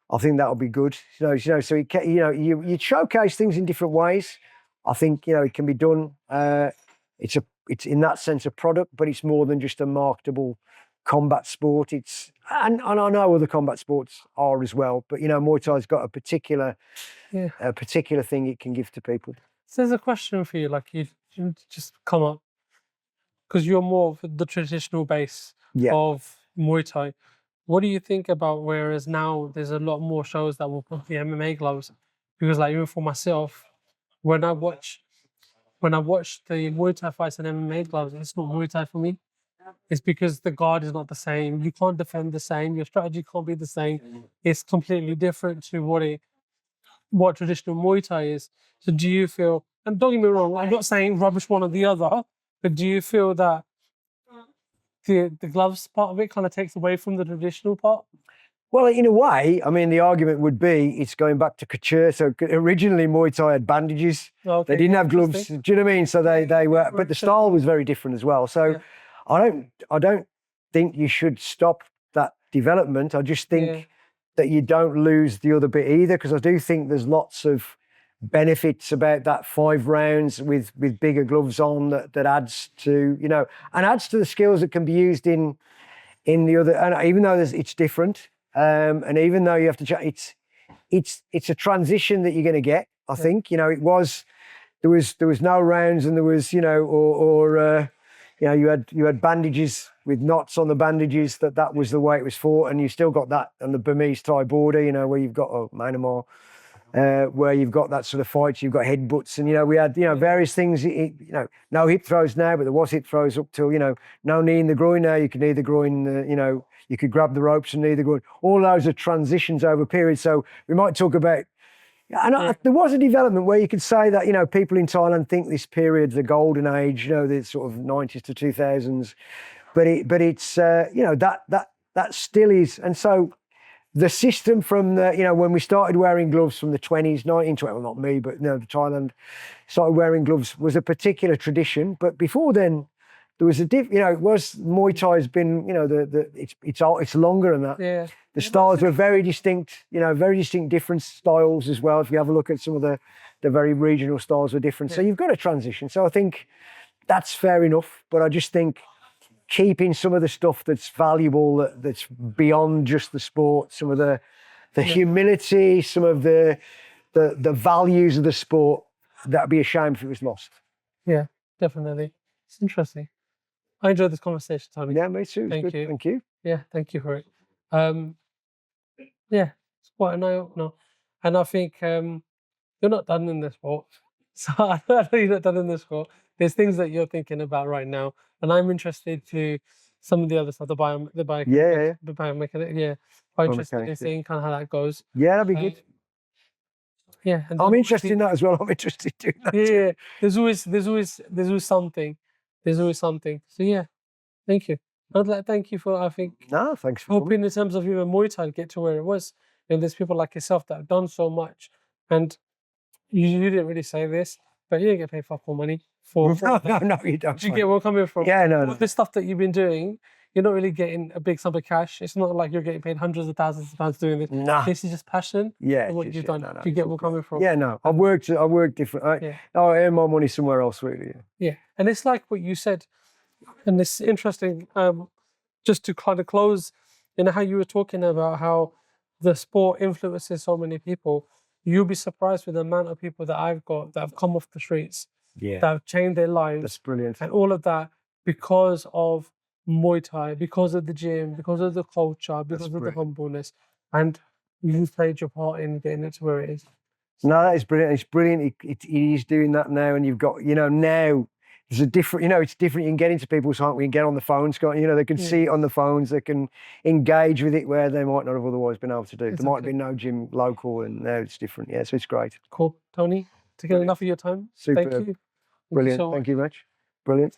I think that'll be good. So you showcase things in different ways. I think, you know, it can be done. It's in that sense a product, but it's more than just a marketable combat sport. And I know other combat sports are as well, but, you know, Muay Thai's got a particular thing it can give to people. So there's a question for you, like you just come up, because you're more of the traditional base of Muay Thai. What do you think about, whereas now there's a lot more shows that will put the MMA gloves? Because like even for myself, when I watch the Muay Thai fights and MMA gloves, it's not Muay Thai for me. It's because the guard is not the same. You can't defend the same. Your strategy can't be the same. It's completely different to what traditional Muay Thai is. So do you feel, and don't get me wrong, I'm not saying rubbish one or the other, but do you feel that the gloves part of it kind of takes away from the traditional part? Well, in a way, I mean, the argument would be it's going back to couture. So originally Muay Thai had bandages. Okay, they didn't have gloves. Do you know what I mean? So they were, but the style was very different as well. So I don't think you should stop that development. I just think that you don't lose the other bit either, because I do think there's lots of benefits about that 5 rounds with bigger gloves on that adds to, you know, and adds to the skills that can be used in the other. And even though it's different, and even though you have to, it's a transition that you're going to get. I think, you know, it was there was no rounds, and there was, you know, or you know, you had bandages with knots on the bandages. That was the way it was fought, and you still got that on the Burmese Thai border, you know, where you've got Myanmar, where you've got that sort of fights. You've got headbutts, and you know, we had, you know, various things. You know, no hip throws now, but there was hip throws up till, you know, no knee in the groin now. You could knee the groin, you know, you could grab the ropes and knee the groin. All those are transitions over periods. So we might talk about. And there was a development where you could say that, you know, people in Thailand think this period's the golden age, you know, the sort of 90s to 2000s, but it's you know, that still is. And so the system from the, you know, when we started wearing gloves from the 20s, 1920, well, not me, but you know, Thailand started wearing gloves, was a particular tradition. But before then, there was you know, it was Muay Thai has been, you know, it's longer than that. Yeah. The styles were very distinct, you know, very distinct, different styles as well. If you have a look at some of the very regional styles were different. So you've got a transition. So I think that's fair enough. But I just think keeping some of the stuff that's valuable, that's beyond just the sport, some of the humility, some of the values of the sport, that'd be a shame if it was lost. Yeah, definitely. It's interesting. I enjoyed this conversation, Tony. Yeah, me too. Thank good. you. Thank you. Yeah, thank you for it. Yeah, it's quite an eye-opener. And I think you're not done in this sport. So I know you're not done in this sport. There's things that you're thinking about right now. And I'm interested to some of the other stuff, the biomechanics. Yeah. Quite interested in seeing kind of how that goes. Yeah, that'd be good. Yeah. And I'm interested in that as well. I'm interested in that. Yeah. There's always something. There's always something. So yeah, thank you. I'd like thank you for, I think, No, thanks for hoping in terms of even Muay Thai to get to where it was. You know, there's people like yourself that have done so much, and you didn't really say this, but you didn't get paid fuck all money for No, you don't. Do you get where I'm coming from? Yeah, no. All the stuff that you've been doing, you're not really getting a big sum of cash. It's not like you're getting paid hundreds of thousands of pounds doing this. Nah. This is just passion. Yeah, for what you've done. No, Do you get where I'm coming from? Yeah, no. I worked different. I earn my money somewhere else, really. Yeah, and it's like what you said, and it's interesting. Just to kind of close, you know, how you were talking about how the sport influences so many people. You'll be surprised with the amount of people that I've got that have come off the streets, that have changed their lives. That's brilliant. And all of that because of Muay Thai, because of the gym, because of the culture, because of the humbleness. And you've played your part in getting it to where it is. No, that is brilliant. It's brilliant. He's doing that now, and you've got, you know, now there's a different, you know, it's different. You can get into people's heart. We can get on the phones, you know, they can see it on the phones. They can engage with it where they might not have otherwise been able to do. Exactly. There might be no gym local, and now it's different. Yeah, so it's great. Cool. Tony, to get enough of your time. Super. Thank you. Brilliant. Thank you much. Brilliant.